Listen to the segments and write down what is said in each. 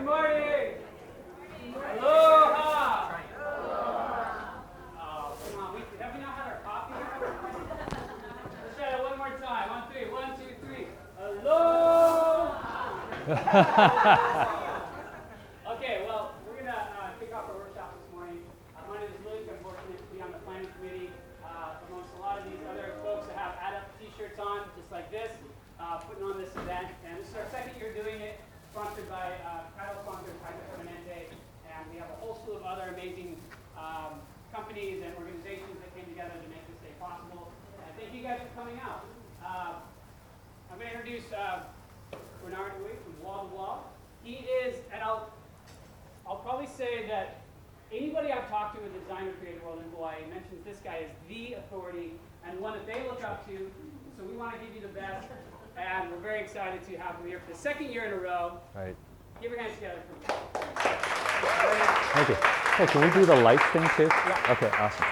Good morning. Aloha. Oh, come on. Have we not had our coffee yet? Let's try that one more time. 1, 3. 1, 2, 3. Aloha. Okay, well, we're going to kick off our workshop this morning. My name is Luke. I'm fortunate to be on the planning committee amongst a lot of these other folks that have Add Up t-shirts on, just like this, putting on this event. And this is our second year doing it, sponsored by UyCo-Founder, Kaiser Permanente, and we have a whole slew of other amazing companies and organizations that came together to make this day possible. And thank you guys for coming out. I'm going to introduce Bernard Louis from Wall to Wall. He is, and I'll probably say that anybody I've talked to in the design and creative world in Hawaii mentions this guy as the authority and one that they look up to. So we want to give you the best, and we're very excited to have him here for the second year in a row. Right. Give your hands together for me. Thank you. Hey, can we do the light thing too? Yeah. Okay, awesome.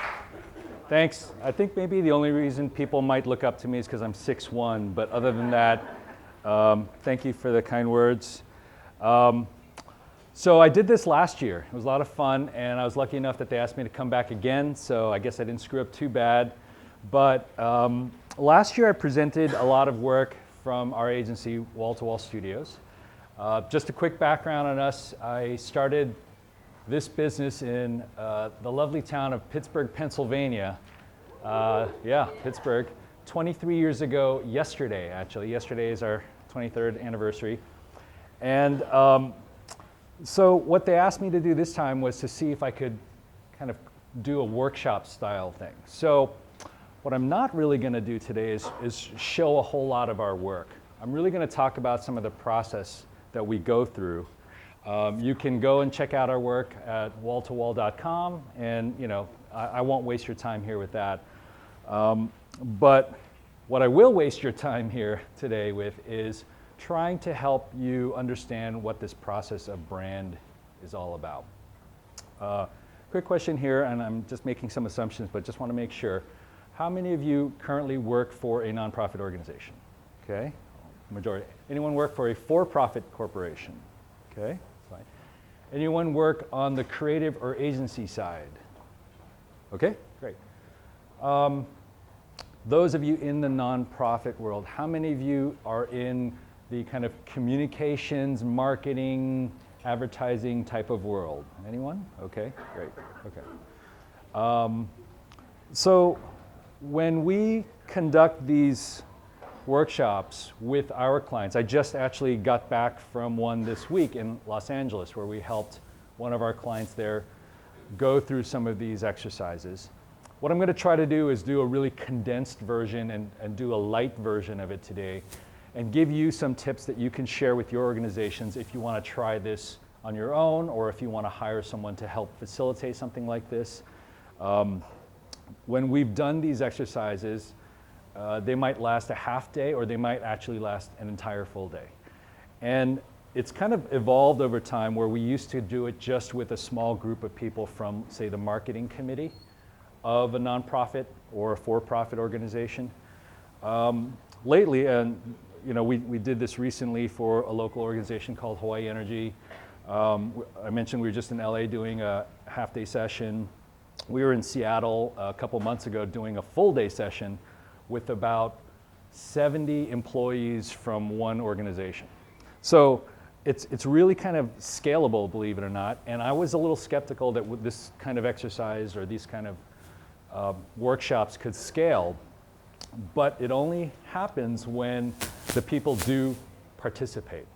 Thanks. I think maybe the only reason people might look up to me is because I'm 6'1", but other than that, thank you for the kind words. So I did this last year. It was a lot of fun, and I was lucky enough that they asked me to come back again, so I guess I didn't screw up too bad. But last year I presented a lot of work from our agency, Wall to Wall Studios. Just a quick background on us. I started this business in the lovely town of Pittsburgh, Pennsylvania. Yeah, Pittsburgh. 23 years ago yesterday, actually. Yesterday is our 23rd anniversary. And so what they asked me to do this time was to see if I could kind of do a workshop style thing. So what I'm not really going to do today is show a whole lot of our work. I'm really going to talk about some of the process that we go through. You can go and check out our work at walltowall.com, and I won't waste your time here with that. But what I will waste your time here today with is trying to help you understand what this process of brand is all about. Quick question here, and I'm just making some assumptions, but just want to make sure. How many of you currently work for a nonprofit organization? Okay, majority. Anyone work for a for-profit corporation? Okay, fine. Anyone work on the creative or agency side? Okay, great. Those of you in the nonprofit world, how many of you are in the kind of communications, marketing, advertising type of world? Anyone? Okay, great. Okay. So when we conduct these workshops with our clients, I just actually got back from one this week in Los Angeles where we helped one of our clients there go through some of these exercises. What I'm going to try to do is do a really condensed version and do a light version of it today and give you some tips that you can share with your organizations if you want to try this on your own or if you want to hire someone to help facilitate something like this. When we've done these exercises, they might last a half day or they might actually last an entire full day. And it's kind of evolved over time where we used to do it just with a small group of people from, say, the marketing committee of a nonprofit or a for-profit organization. Lately, and we did this recently for a local organization called Hawaii Energy. I mentioned we were just in LA doing a half-day session. We were in Seattle a couple months ago doing a full-day session with about 70 employees from one organization. So it's really kind of scalable, believe it or not. And I was a little skeptical that with this kind of exercise or these kind of workshops could scale. But it only happens when the people do participate.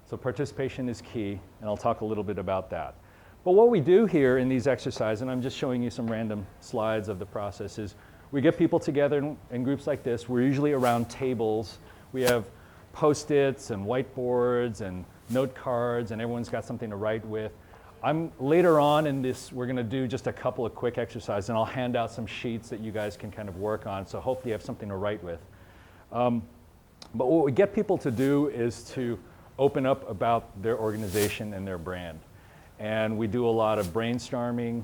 So participation is key, and I'll talk a little bit about that. But what we do here in these exercises, and I'm just showing you some random slides of the process, is we get people together in groups like this. We're usually around tables. We have Post-its and whiteboards and note cards, and everyone's got something to write with. Later on in this, we're going to do just a couple of quick exercises, and I'll hand out some sheets that you guys can kind of work on, so hopefully you have something to write with. But what we get people to do is to open up about their organization and their brand. And we do a lot of brainstorming.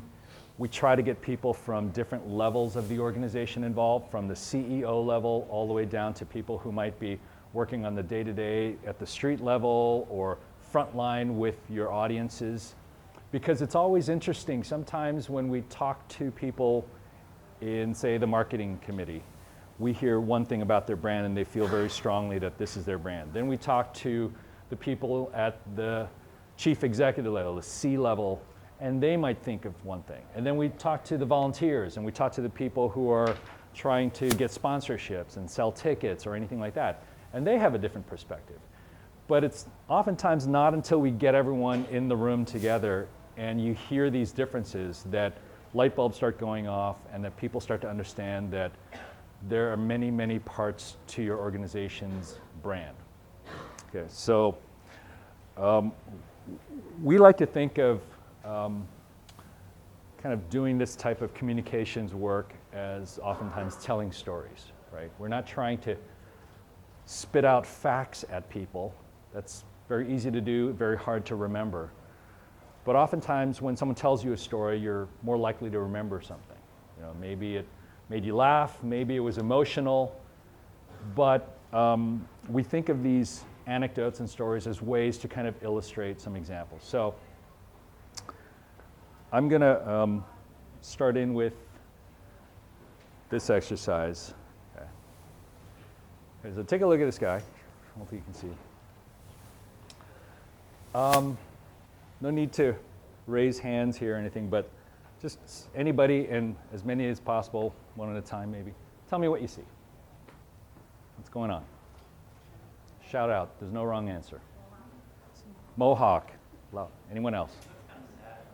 We try to get people from different levels of the organization involved, from the CEO level all the way down to people who might be working on the day-to-day at the street level or front line with your audiences, because it's always interesting. Sometimes when we talk to people in, say, the marketing committee, we hear one thing about their brand and they feel very strongly that this is their brand. Then we talk to the people at the chief executive level, the C level, and they might think of one thing. And then we talk to the volunteers, and we talk to the people who are trying to get sponsorships and sell tickets or anything like that. And they have a different perspective. But it's oftentimes not until we get everyone in the room together and you hear these differences that light bulbs start going off and that people start to understand that there are many, many parts to your organization's brand. Okay, so we like to think of kind of doing this type of communications work as oftentimes telling stories, right? We're not trying to spit out facts at people. That's very easy to do, very hard to remember. But oftentimes when someone tells you a story, you're more likely to remember something. You know, maybe it made you laugh, maybe it was emotional, but we think of these anecdotes and stories as ways to kind of illustrate some examples. So I'm going to start in with this exercise. Okay, so take a look at this guy. Hopefully you can see. No need to raise hands here or anything, but just anybody, and as many as possible, one at a time maybe. Tell me what you see. What's going on? Shout out. There's no wrong answer. Mohawk. Anyone else?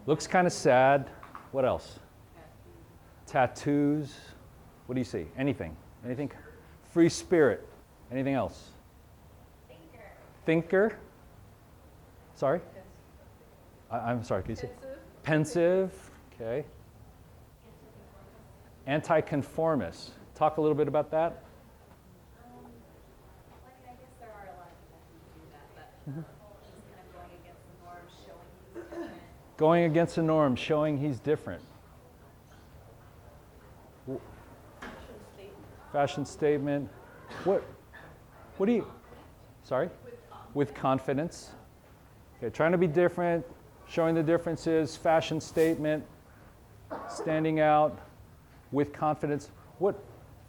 Looks kind of sad. What else? Tattoos. What do you see? Anything? Anything? Free spirit. Anything else? Thinker. Sorry? I'm sorry, can you say? Pensive. Okay. Anti-conformist. Talk a little bit about that. I guess there are a lot of people who do that, but just kind of going against the norm, showing he's different. Going against the norm, showing he's different. Fashion statement. What do you, sorry? With confidence. Okay, trying to be different, showing the differences, fashion statement, standing out with confidence. What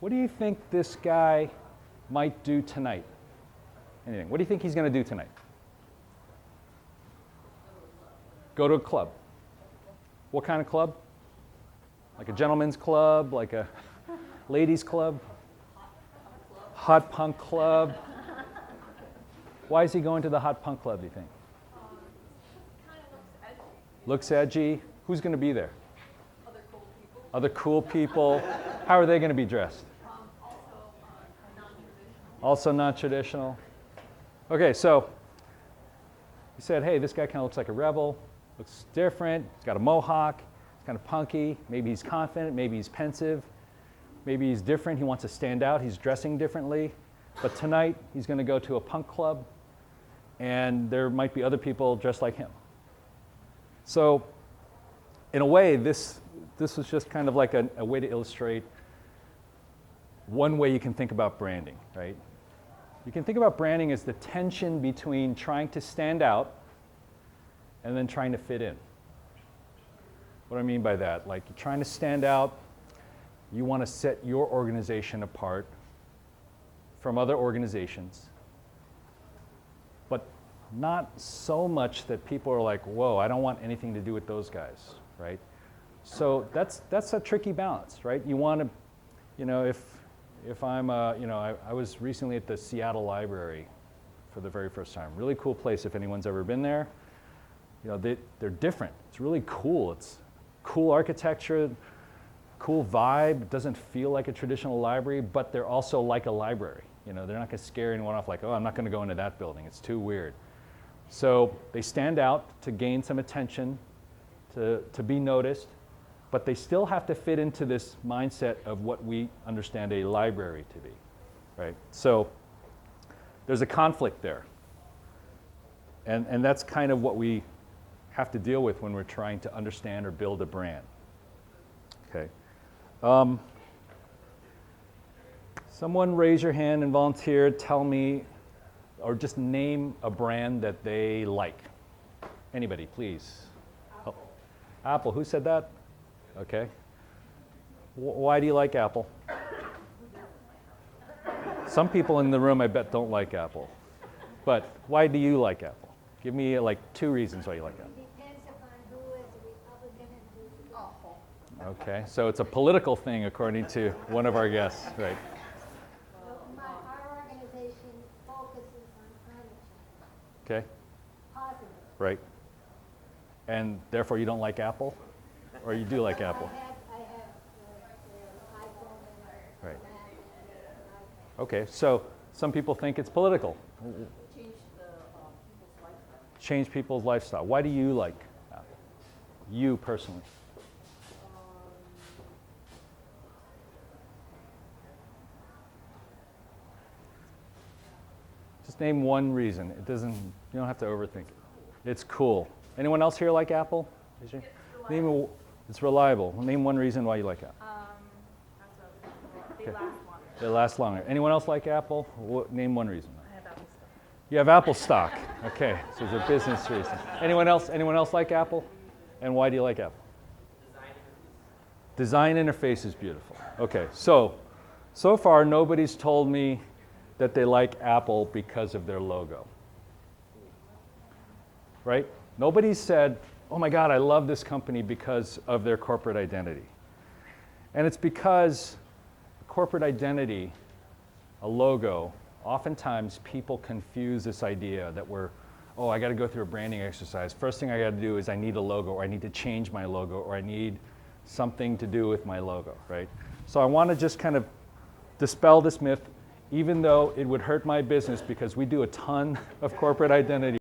do you think this guy might do tonight? Anything? What do you think he's going to do tonight? Go to a club. What kind of club? Like a gentleman's club, like a ladies' club? Hot punk club. Why is he going to the hot punk club, do you think? Kind of Looks edgy. Who's going to be there? other cool people. Other cool people. How are they going to be dressed? Non-traditional. Also non-traditional. Okay, so you said, hey, this guy kind of looks like a rebel, looks different, he's got a mohawk, he's kind of punky, maybe he's confident, maybe he's pensive, maybe he's different, he wants to stand out, he's dressing differently. But tonight, he's going to go to a punk club, and there might be other people dressed like him. So in a way, this was just kind of like a way to illustrate one way you can think about branding, right? You can think about branding as the tension between trying to stand out and then trying to fit in. What do I mean by that? Like, you're trying to stand out, you want to set your organization apart from other organizations, but not so much that people are like, whoa, I don't want anything to do with those guys, right? So that's a tricky balance, right? You want to, you know, if I'm, I was recently at the Seattle Library for the very first time. Really cool place if anyone's ever been there. You know, they're different. It's really cool. It's cool architecture, cool vibe. It doesn't feel like a traditional library, but they're also like a library. You know, they're not going to scare anyone off like, oh, I'm not going to go into that building. It's too weird. So they stand out to gain some attention, to be noticed, but they still have to fit into this mindset of what we understand a library to be, right? So there's a conflict there. And that's kind of what we have to deal with when we're trying to understand or build a brand. Okay. Someone raise your hand and volunteer. Tell me or just name a brand that they like. Anybody, please. Apple. Oh, Apple, who said that? Okay. Why do you like Apple? Some people in the room, I bet, don't like Apple. But why do you like Apple? Give me like 2 reasons why you like Apple. Depends upon who is a Republican and who's a Democrat. Okay, so it's a political thing according to one of our guests, right? Our organization focuses on climate change, Okay, positive. right. And therefore you don't like Apple? Or you do like Apple? I have the iPhone Right. and Mac and Okay, so some people think it's political. Change people's lifestyle. Why do you like Apple? You personally. Just name one reason. It doesn't, you don't have to overthink it. It's cool. Anyone else here like Apple? It's reliable. Name one reason why you like Apple. They last longer. They last longer. Anyone else like Apple? Name one reason. I have Apple stuff. You have Apple stock. Okay, so it's a business reason. Anyone else? Anyone else like Apple? And why do you like Apple? Design interface is beautiful. Okay, so far nobody's told me that they like Apple because of their logo. Right? Nobody's said, oh my God, I love this company because of their corporate identity. And it's because corporate identity, a logo, oftentimes people confuse this idea that I got to go through a branding exercise. First thing I got to do is I need a logo, or I need to change my logo, or I need something to do with my logo, right? So I want to just kind of dispel this myth, even though it would hurt my business because we do a ton of corporate identity